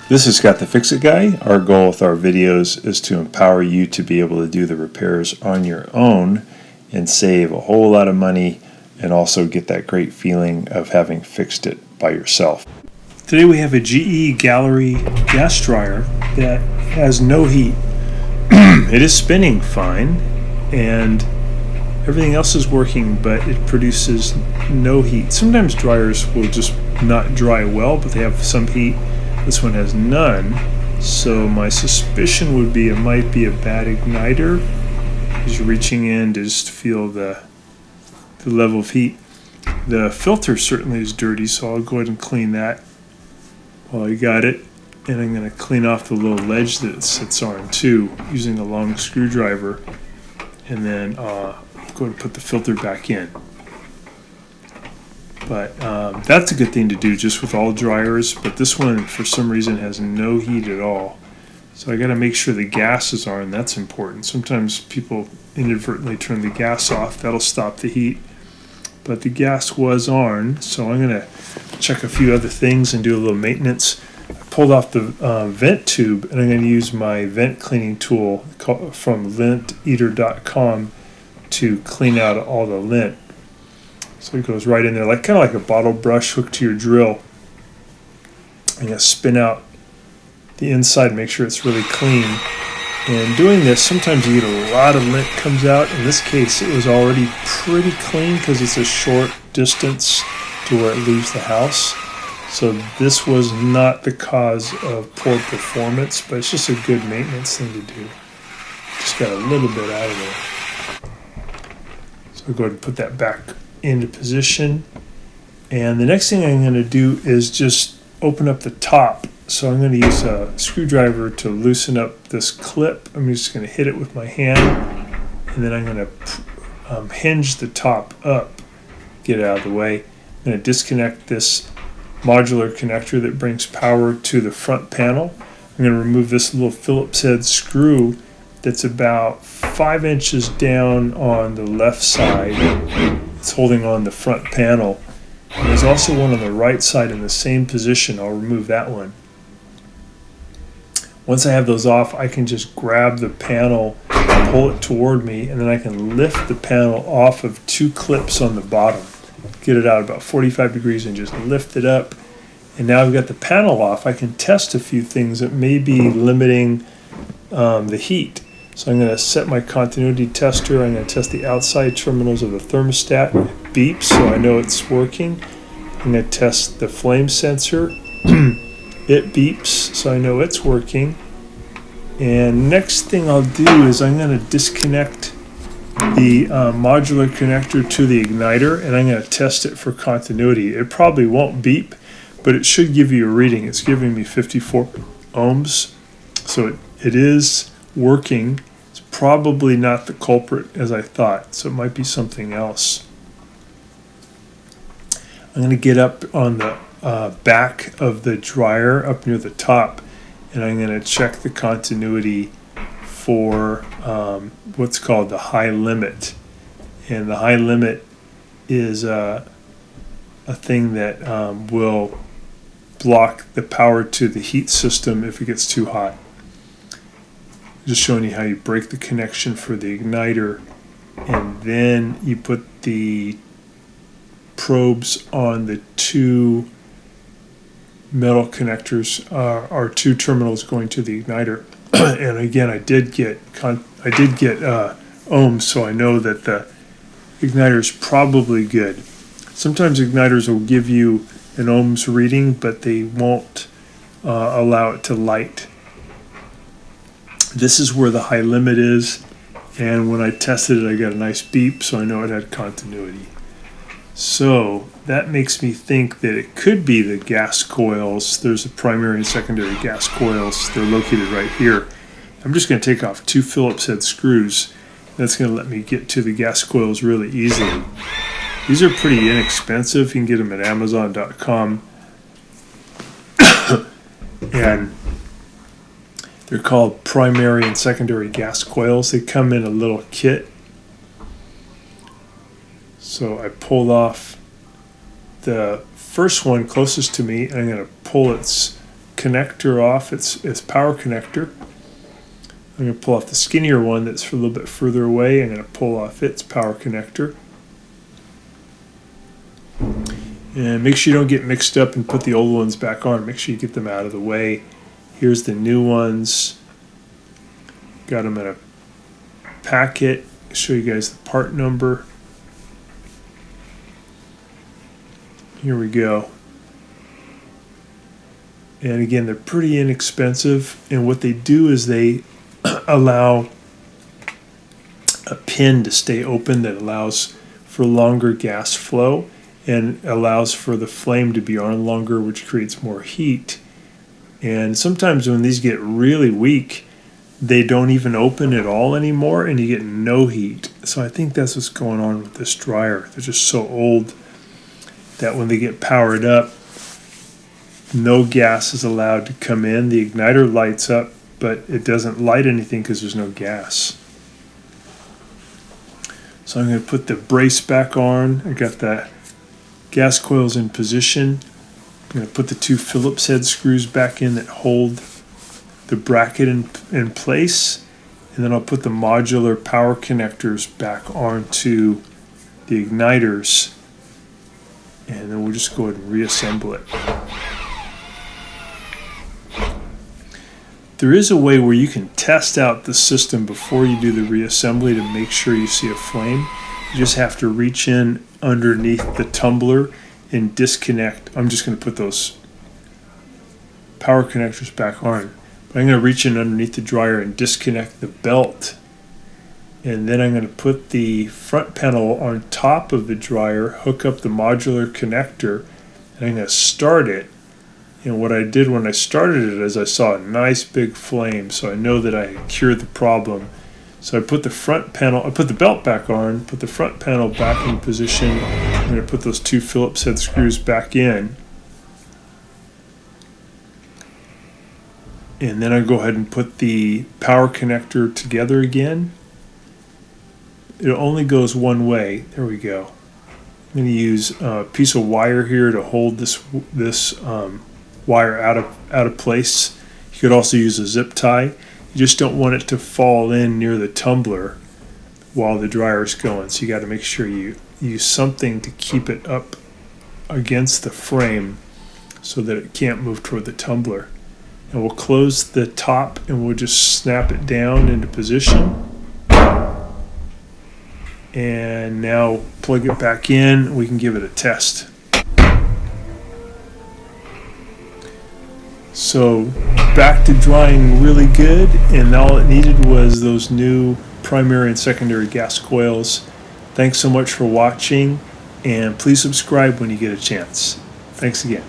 This is Scott the Fix-It Guy. Our goal with our videos is to empower you to be able to do the repairs on your own and save a whole lot of money and also get that great feeling of having fixed it by yourself. Today we have a GE Gallery gas dryer that has no heat. It is spinning fine and everything else is working, but it produces no heat. Sometimes dryers will just not dry well, but they have some heat. This one has none, so my suspicion would be it might be a bad igniter as you're reaching in to just feel the level of heat. The filter certainly is dirty, so I'll go ahead and clean that while I got it. And I'm going to clean off the little ledge that it sits on too using a long screwdriver, and then go ahead and put the filter back in. But that's a good thing to do just with all dryers, but this one for some reason has no heat at all. So I got to make sure the gas is on. That's important. Sometimes people inadvertently turn the gas off. That'll stop the heat. But the gas was on, so I'm going to check a few other things and do a little maintenance. I pulled off the vent tube, and I'm going to use my vent cleaning tool from linteater.com to clean out all the lint. So it goes right in there, kind of like a bottle brush hooked to your drill. I'm going to spin out the inside, make sure it's really clean. And doing this, sometimes you get a lot of lint comes out. In this case, it was already pretty clean because it's a short distance to where it leaves the house. So this was not the cause of poor performance, but it's just a good maintenance thing to do. Just got a little bit out of there. So I'll go ahead and put that back into position, and the next thing I'm going to do is just open up the top. So I'm going to use a screwdriver to loosen up this clip. I'm just going to hit it with my hand, and then I'm going to hinge the top up, get it out of the way. I'm going to disconnect this modular connector that brings power to the front panel. I'm going to remove this little Phillips head screw that's about 5 inches down on the left side. It's holding on the front panel. And there's also one on the right side in the same position. I'll remove that one. Once I have those off, I can just grab the panel, pull it toward me, and then I can lift the panel off of 2 clips on the bottom. Get it out about 45 degrees and just lift it up. And now I've got the panel off. I can test a few things that may be limiting the heat. So I'm going to set my continuity tester. I'm going to test the outside terminals of the thermostat. It beeps, so I know it's working. I'm going to test the flame sensor. It beeps, so I know it's working. And next thing I'll do is I'm going to disconnect the modular connector to the igniter, and I'm going to test it for continuity. It probably won't beep, but it should give you a reading. It's giving me 54 ohms, so it is working. It's probably not the culprit as I thought, so it might be something else. I'm going to get up on the back of the dryer up near the top, and I'm going to check the continuity for what's called the high limit. And the high limit is a thing that will block the power to the heat system if it gets too hot. Just showing you how you break the connection for the igniter, and then you put the probes on the 2 metal connectors, or 2 terminals going to the igniter. And again, I did get ohms, so I know that the igniter is probably good. Sometimes igniters will give you an ohms reading, but they won't allow it to light. This is where the high limit is, and when I tested it, I got a nice beep, so I know it had continuity. So that makes me think that it could be the gas coils. There's a primary and secondary gas coils. They're located right here. I'm just going to take off 2 Phillips head screws. That's going to let me get to the gas coils really easily. These are pretty inexpensive. You can get them at Amazon.com. And they're called primary and secondary gas coils. They come in a little kit. So I pulled off the first one closest to me, and I'm going to pull its connector off, its power connector. I'm going to pull off the skinnier one that's a little bit further away. I'm going to pull off its power connector. And make sure you don't get mixed up and put the old ones back on. Make sure you get them out of the way. Here's the new ones. Got them in a packet. I'll show you guys the part number. Here we go. And again, they're pretty inexpensive. And what they do is they allow a pin to stay open that allows for longer gas flow and allows for the flame to be on longer, which creates more heat. And sometimes when these get really weak, they don't even open at all anymore and you get no heat. So I think that's what's going on with this dryer. They're just so old that when they get powered up, no gas is allowed to come in. The igniter lights up, but it doesn't light anything because there's no gas. So I'm going to put the brace back on. I got the gas coils in position. I'm going to put the two Phillips head screws back in that hold the bracket in place. And then I'll put the modular power connectors back onto the igniters. And then we'll just go ahead and reassemble it. There is a way where you can test out the system before you do the reassembly to make sure you see a flame. You just have to reach in underneath the tumbler and disconnect. I'm just going to put those power connectors back on. But I'm going to reach in underneath the dryer and disconnect the belt. And then I'm going to put the front panel on top of the dryer, hook up the modular connector, and I'm going to start it. And what I did when I started it is I saw a nice big flame, so I know that I had cured the problem. So I put the front panel, I put the belt back on, put the front panel back in position. I'm going to put those two Phillips head screws back in. And then I go ahead and put the power connector together again. It only goes one way. There we go. I'm going to use a piece of wire here to hold this wire out of place. You could also use a zip tie. You just don't want it to fall in near the tumbler while the dryer is going. So you got to make sure you use something to keep it up against the frame so that it can't move toward the tumbler. And we'll close the top and we'll just snap it down into position. And now plug it back in. We can give it a test. So back to drying really good, and all it needed was those new primary and secondary gas coils. Thanks so much for watching, and please subscribe when you get a chance. Thanks again.